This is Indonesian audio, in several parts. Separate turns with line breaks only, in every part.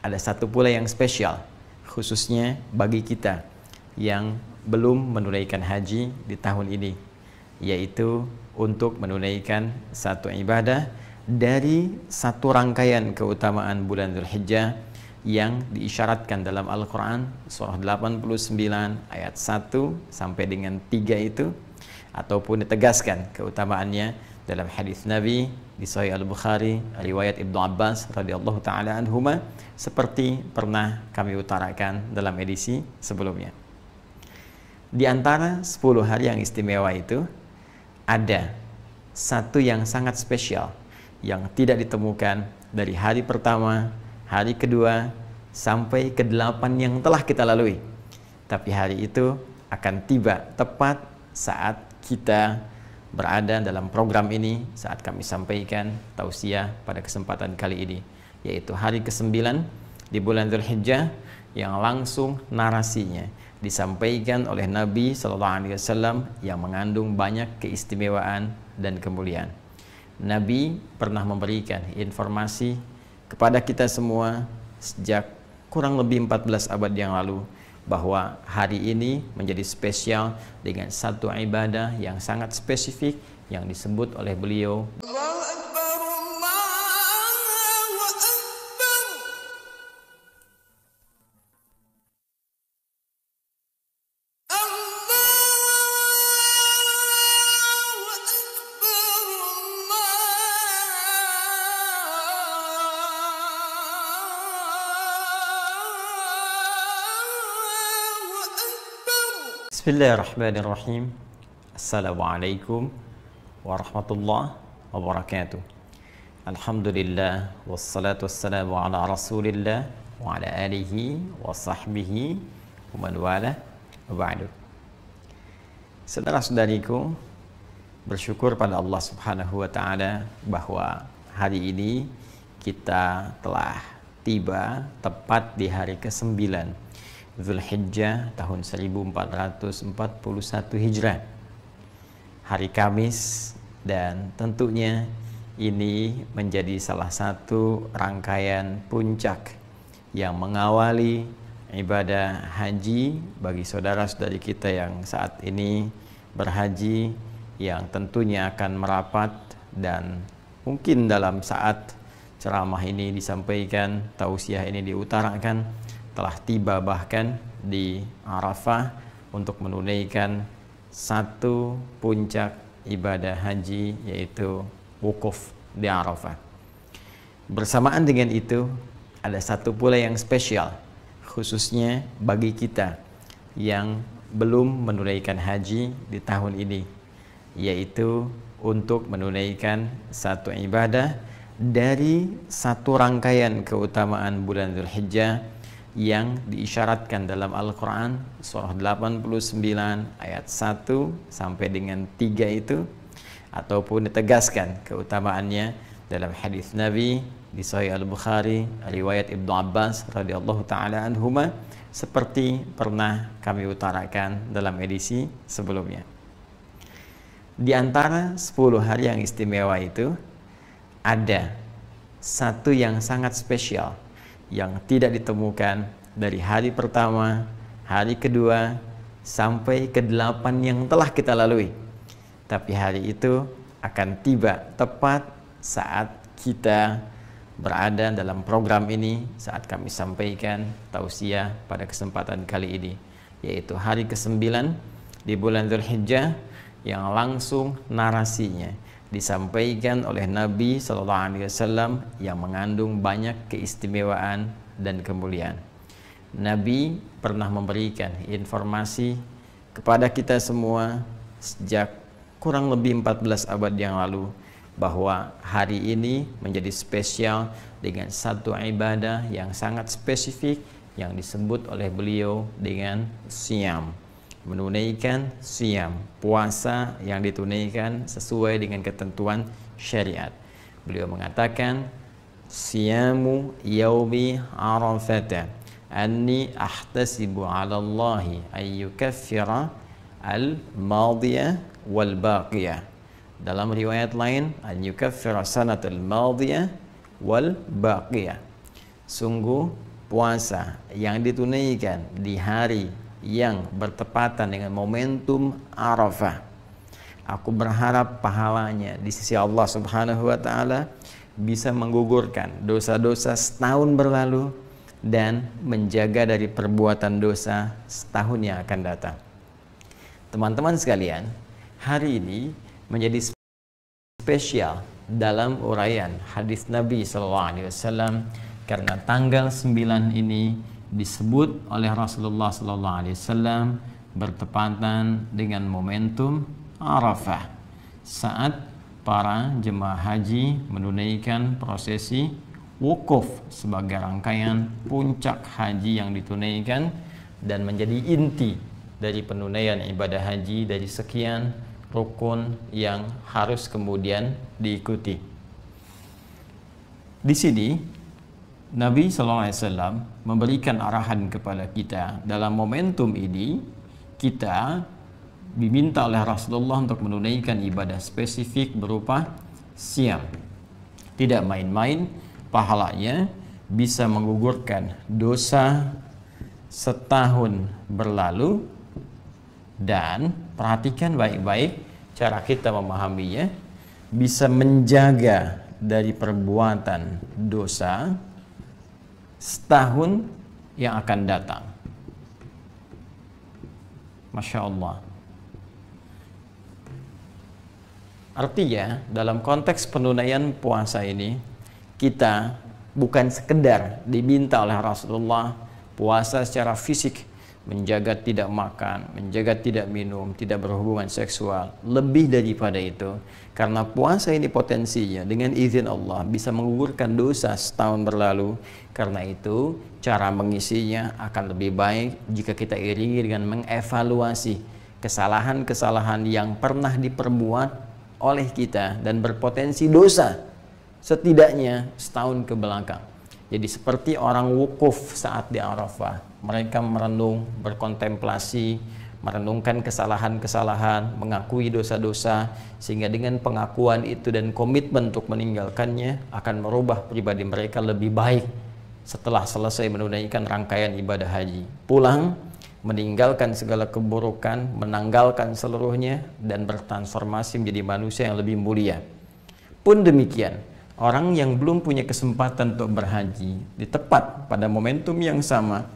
ada satu pula yang spesial, khususnya bagi kita yang belum menunaikan haji di tahun ini, yaitu untuk menunaikan satu ibadah dari satu rangkaian keutamaan bulan Dzulhijjah yang diisyaratkan dalam Al-Quran surah 89 ayat 1 sampai dengan 3 itu, ataupun ditegaskan keutamaannya dalam hadis Nabi di Sahih Al-Bukhari riwayat Ibnu Abbas radhiyallahu taala anhuma, seperti pernah kami utarakan dalam edisi sebelumnya. Di antara 10 hari yang istimewa itu ada satu yang sangat spesial yang tidak ditemukan dari hari pertama, hari kedua sampai ke-8 yang telah kita lalui. Tapi hari itu akan tiba tepat saat kita berada dalam program ini, saat kami sampaikan tausiah pada kesempatan kali ini, yaitu hari ke-9 di bulan Dzulhijjah, yang langsung narasinya disampaikan oleh Nabi SAW yang mengandung banyak keistimewaan dan kemuliaan. Nabi pernah memberikan informasi kepada kita semua sejak kurang lebih 14 abad yang lalu bahwa hari ini menjadi spesial dengan satu ibadah yang sangat spesifik yang disebut oleh beliau Bismillahirrahmanirrahim. Assalamualaikum warahmatullahi wabarakatuh. Alhamdulillah wassalatu wassalamu ala Rasulillah wa ala alihi wa sahbihi wa man wala wa ba'du. Saudara-saudariku, bersyukur pada Allah Subhanahu wa taala bahwa hari ini kita telah tiba tepat di hari ke-9 Dzulhijjah tahun 1441 Hijrah, hari Kamis, dan tentunya ini menjadi salah satu rangkaian puncak yang mengawali ibadah haji bagi saudara-saudari kita yang saat ini berhaji, yang tentunya akan merapat, dan mungkin dalam saat ceramah ini disampaikan, tausiah ini diutarakan, telah tiba bahkan di Arafah untuk menunaikan satu puncak ibadah haji, yaitu wukuf di Arafah. Bersamaan dengan itu ada satu pula yang spesial, khususnya bagi kita yang belum menunaikan haji di tahun ini, yaitu untuk menunaikan satu ibadah dari satu rangkaian keutamaan bulan Dzulhijjah yang diisyaratkan dalam Al-Quran surah 89 ayat 1 sampai dengan 3 itu, ataupun ditegaskan keutamaannya dalam hadis Nabi di Sahih Al-Bukhari riwayat Ibnu Abbas radhiyallahu taala anhuma, seperti pernah kami utarakan dalam edisi sebelumnya. Di antara 10 hari yang istimewa itu ada satu yang sangat spesial yang tidak ditemukan dari hari pertama, hari kedua sampai ke-8 yang telah kita lalui. Tapi hari itu akan tiba tepat saat kita berada dalam program ini, saat kami sampaikan tausiah pada kesempatan kali ini, yaitu hari ke-9 di bulan Dzulhijjah, yang langsung narasinya disampaikan oleh Nabi SAW yang mengandung banyak keistimewaan dan kemuliaan. Nabi pernah memberikan informasi kepada kita semua sejak kurang lebih 14 abad yang lalu bahwa hari ini menjadi spesial dengan satu ibadah yang sangat spesifik yang disebut oleh beliau dengan siyam, menunaikan siyam, puasa yang ditunaikan sesuai dengan ketentuan syariat. Beliau mengatakan, siyamu yaumi arafata anni ahtasibu ala Allahi ayyukaffira al-madiyah wal baqiyah. Dalam riwayat lain, ayyukaffira sanatul madiyah wal baqiyah. Sungguh puasa yang ditunaikan di hari yang bertepatan dengan momentum Arafah, aku berharap pahalanya di sisi Allah Subhanahu wa Ta'ala bisa menggugurkan dosa-dosa setahun berlalu dan menjaga dari perbuatan dosa setahun yang akan datang. Teman-teman sekalian, hari ini menjadi spesial dalam uraian hadis Nabi SAW karena tanggal 9 ini disebut oleh Rasulullah SAW bertepatan dengan momentum Arafah, saat para jemaah haji menunaikan prosesi wukuf sebagai rangkaian puncak haji yang ditunaikan dan menjadi inti dari penunaian ibadah haji dari sekian rukun yang harus kemudian diikuti. Di sini Nabi SAW memberikan arahan kepada kita dalam momentum ini. Kita diminta oleh Rasulullah untuk menunaikan ibadah spesifik berupa siam. Tidak main-main, pahalanya bisa menggugurkan dosa setahun berlalu. Dan perhatikan baik-baik cara kita memahaminya, bisa menjaga dari perbuatan dosa setahun yang akan datang. Masya Allah. Artinya dalam konteks penunaian puasa ini, kita bukan sekedar diminta oleh Rasulullah puasa secara fisik, menjaga tidak makan, menjaga tidak minum, tidak berhubungan seksual. Lebih daripada itu, karena puasa ini potensinya dengan izin Allah bisa menggugurkan dosa setahun berlalu. Karena itu cara mengisinya akan lebih baik jika kita iringi dengan mengevaluasi kesalahan-kesalahan yang pernah diperbuat oleh kita dan berpotensi dosa setidaknya setahun ke belakang. Jadi seperti orang wukuf saat di Arafah, mereka merenung, berkontemplasi, merenungkan kesalahan-kesalahan, mengakui dosa-dosa, sehingga dengan pengakuan itu dan komitmen untuk meninggalkannya akan merubah pribadi mereka lebih baik setelah selesai menunaikan rangkaian ibadah haji. Pulang, meninggalkan segala keburukan, menanggalkan seluruhnya, dan bertransformasi menjadi manusia yang lebih mulia. Pun demikian, orang yang belum punya kesempatan untuk berhaji, di tepat pada momentum yang sama,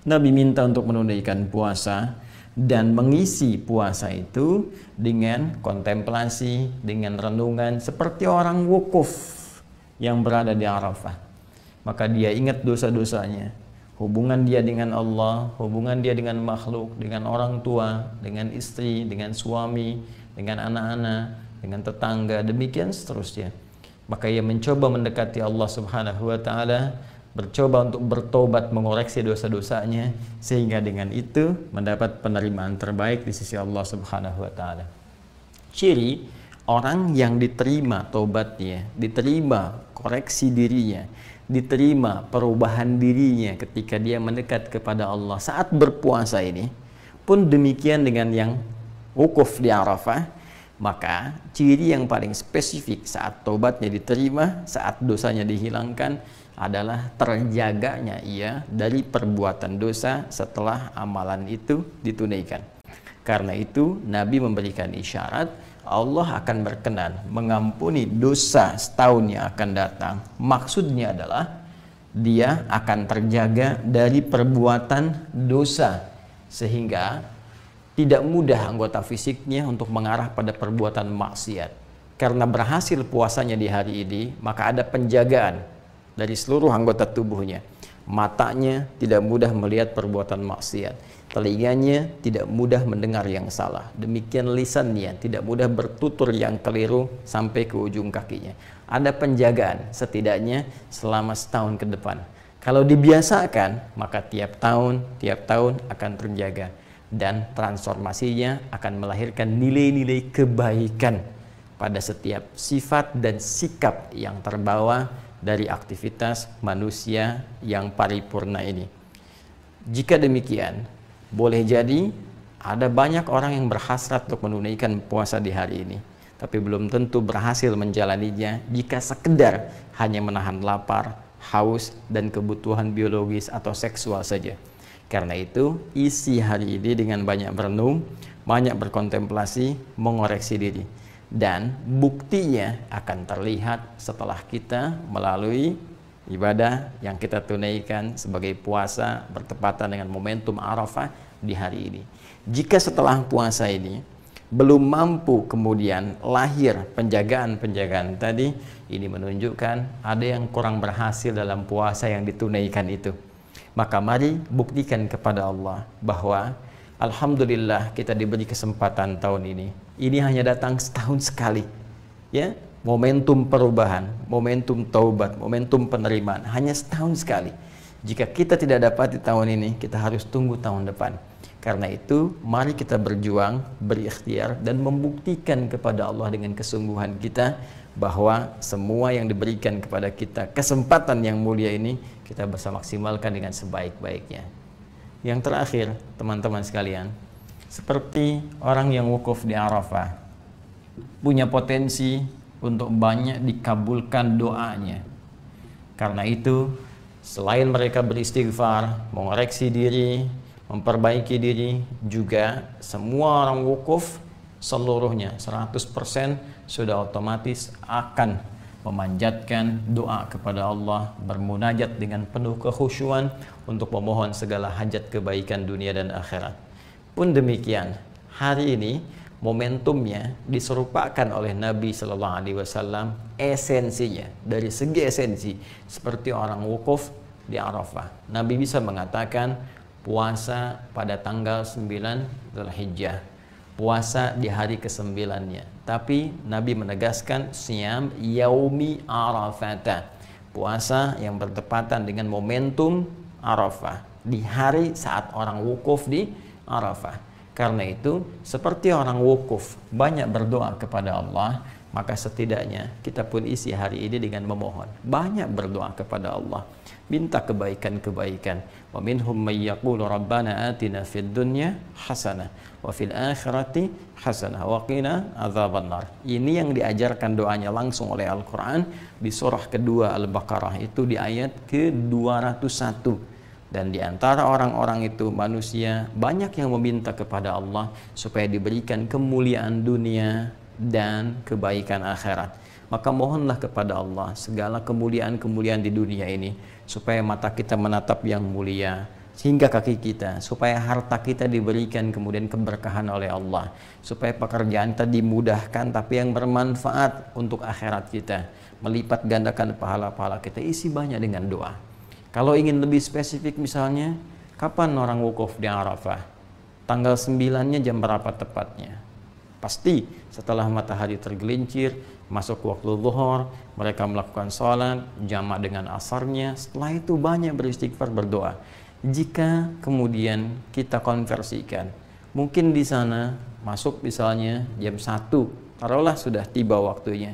Nabi minta untuk menunaikan puasa dan mengisi puasa itu dengan kontemplasi, dengan renungan seperti orang wukuf yang berada di Arafah. Maka dia ingat dosa-dosanya, hubungan dia dengan Allah, hubungan dia dengan makhluk, dengan orang tua, dengan istri, dengan suami, dengan anak-anak, dengan tetangga, demikian seterusnya. Maka ia mencoba mendekati Allah Subhanahu wa Ta'ala, bercoba untuk bertobat, mengoreksi dosa-dosanya, sehingga dengan itu mendapat penerimaan terbaik di sisi Allah Subhanahu wa Ta'ala. Ciri orang yang diterima tobatnya, diterima koreksi dirinya, diterima perubahan dirinya ketika dia mendekat kepada Allah saat berpuasa ini, pun demikian dengan yang wukuf di Arafah. Maka ciri yang paling spesifik saat tobatnya diterima, saat dosanya dihilangkan, adalah terjaganya ia dari perbuatan dosa setelah amalan itu ditunaikan. Karena itu Nabi memberikan isyarat Allah akan berkenan mengampuni dosa setahun yang akan datang. Maksudnya adalah dia akan terjaga dari perbuatan dosa, sehingga tidak mudah anggota fisiknya untuk mengarah pada perbuatan maksiat. Karena berhasil puasanya di hari ini, maka ada penjagaan dari seluruh anggota tubuhnya. Matanya tidak mudah melihat perbuatan maksiat, telinganya tidak mudah mendengar yang salah, demikian lisannya tidak mudah bertutur yang keliru sampai ke ujung kakinya. Ada penjagaan setidaknya selama setahun ke depan. Kalau dibiasakan, maka tiap tahun akan terjaga, dan transformasinya akan melahirkan nilai-nilai kebaikan pada setiap sifat dan sikap yang terbawa dari aktivitas manusia yang paripurna ini. Jika demikian, boleh jadi ada banyak orang yang berhasrat untuk menunaikan puasa di hari ini, tapi belum tentu berhasil menjalaninya jika sekedar hanya menahan lapar, haus, dan kebutuhan biologis atau seksual saja. Karena itu, isi hari ini dengan banyak berenung, banyak berkontemplasi, mengoreksi diri. Dan buktinya akan terlihat setelah kita melalui ibadah yang kita tunaikan sebagai puasa bertepatan dengan momentum Arafah di hari ini. Jika setelah puasa ini belum mampu kemudian lahir penjagaan-penjagaan tadi, ini menunjukkan ada yang kurang berhasil dalam puasa yang ditunaikan itu. Maka mari buktikan kepada Allah bahwa alhamdulillah kita diberi kesempatan tahun ini. Ini hanya datang setahun sekali. Ya, momentum perubahan, momentum taubat, momentum penerimaan hanya setahun sekali. Jika kita tidak dapat di tahun ini, kita harus tunggu tahun depan. Karena itu, mari kita berjuang, berikhtiar, dan membuktikan kepada Allah dengan kesungguhan kita bahwa semua yang diberikan kepada kita, kesempatan yang mulia ini, kita bisa maksimalkan dengan sebaik-baiknya. Yang terakhir, teman-teman sekalian, seperti orang yang wukuf di Arafah, punya potensi untuk banyak dikabulkan doanya. Karena itu, selain mereka beristighfar, mengoreksi diri, memperbaiki diri, juga semua orang wukuf seluruhnya 100% sudah otomatis akan memanjatkan doa kepada Allah, bermunajat dengan penuh kekhusyuan untuk memohon segala hajat kebaikan dunia dan akhirat. Pun demikian, hari ini momentumnya diserupakan oleh Nabi Shallallahu Alaihi Wasallam, esensinya dari segi esensi seperti orang wukuf di Arafah. Nabi bisa mengatakan puasa pada tanggal 9 Dzulhijjah, puasa di hari ke-9-nya. Tapi Nabi menegaskan siyam yaumi arafata, puasa yang bertepatan dengan momentum Arafah, di hari saat orang wukuf di Arafah. Karena itu, seperti orang wukuf banyak berdoa kepada Allah, maka setidaknya kita pun isi hari ini dengan memohon, banyak berdoa kepada Allah, minta kebaikan-kebaikan. Wa minhum may yaqulu rabbana atina fid dunya hasanah wa fil akhirati hasanah wa qina adzabannar. Ini yang diajarkan doanya langsung oleh Al-Qur'an di surah kedua Al-Baqarah, itu di ayat ke-201. Dan di antara orang-orang itu manusia banyak yang meminta kepada Allah supaya diberikan kemuliaan dunia dan kebaikan akhirat. Maka mohonlah kepada Allah segala kemuliaan-kemuliaan di dunia ini, supaya mata kita menatap yang mulia, sehingga kaki kita, supaya harta kita diberikan kemudian keberkahan oleh Allah, supaya pekerjaan kita dimudahkan tapi yang bermanfaat untuk akhirat kita, melipat gandakan pahala-pahala kita. Isi banyak dengan doa. Kalau ingin lebih spesifik misalnya, kapan orang wukuf di Arafah? Tanggal 9-nya jam berapa tepatnya? Pasti setelah matahari tergelincir, masuk waktu zuhur, mereka melakukan sholat, jamak dengan asarnya. Setelah itu banyak beristighfar, berdoa. Jika kemudian kita konversikan, mungkin di sana masuk misalnya jam 1, taruhlah sudah tiba waktunya,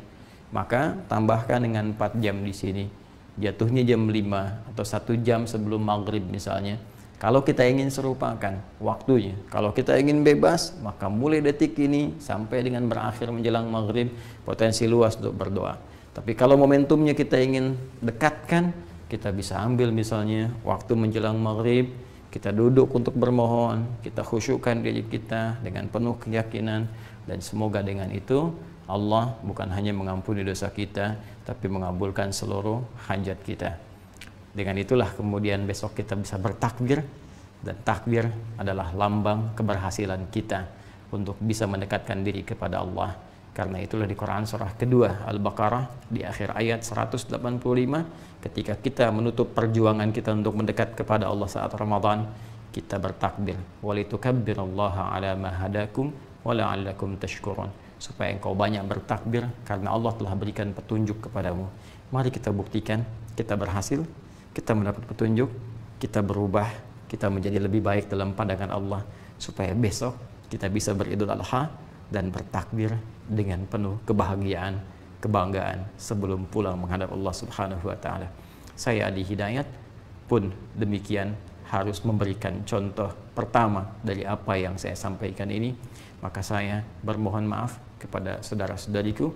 maka tambahkan dengan 4 jam di sini. Jatuhnya jam 5 atau 1 jam sebelum maghrib misalnya. Kalau kita ingin serupakan waktunya, kalau kita ingin bebas, maka mulai detik ini sampai dengan berakhir menjelang maghrib, potensi luas untuk berdoa. Tapi kalau momentumnya kita ingin dekatkan, kita bisa ambil misalnya waktu menjelang maghrib, kita duduk untuk bermohon, kita khusyukkan diri kita dengan penuh keyakinan, dan semoga dengan itu Allah bukan hanya mengampuni dosa kita, tapi mengabulkan seluruh hajat kita. Dengan itulah kemudian besok kita bisa bertakbir, dan takbir adalah lambang keberhasilan kita untuk bisa mendekatkan diri kepada Allah. Karena itulah di Quran surah kedua Al-Baqarah di akhir ayat 185, ketika kita menutup perjuangan kita untuk mendekat kepada Allah saat Ramadan, kita bertakbir, walitukabbirallaha ala ma hadakum wa la'allakum tashkurun, supaya engkau banyak bertakbir karena Allah telah berikan petunjuk kepadamu. Mari kita buktikan, kita berhasil, kita mendapat petunjuk, kita berubah, kita menjadi lebih baik dalam pandangan Allah, supaya besok kita bisa beridul adha dan bertakbir dengan penuh kebahagiaan, kebanggaan sebelum pulang menghadap Allah Subhanahu wa taala. Saya Adi Hidayat pun demikian harus memberikan contoh pertama dari apa yang saya sampaikan ini. Maka saya bermohon maaf kepada saudara-saudariku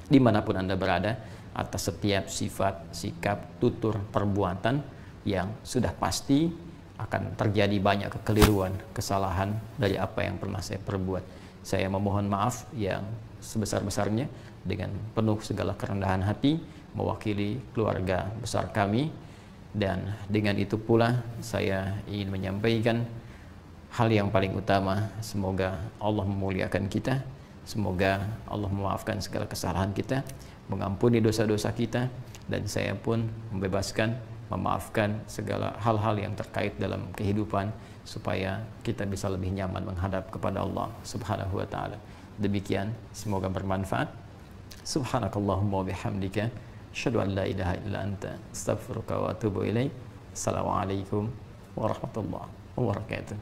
dimanapun Anda berada, atas setiap sifat, sikap, tutur, perbuatan yang sudah pasti akan terjadi banyak kekeliruan, kesalahan dari apa yang pernah saya perbuat. Saya memohon maaf yang sebesar-besarnya dengan penuh segala kerendahan hati mewakili keluarga besar kami, dan dengan itu pula saya ingin menyampaikan hal yang paling utama. Semoga Allah memuliakan kita, semoga Allah memaafkan segala kesalahan kita, mengampuni dosa-dosa kita, dan saya pun membebaskan, memaafkan segala hal-hal yang terkait dalam kehidupan supaya kita bisa lebih nyaman menghadap kepada Allah Subhanahu wa taala. Demikian, semoga bermanfaat. Subhanakallahumma wa bihamdika asyhadu an la ilaha illa anta astaghfiruka wa atubu ilaik. Assalamualaikum warahmatullahi wabarakatuh.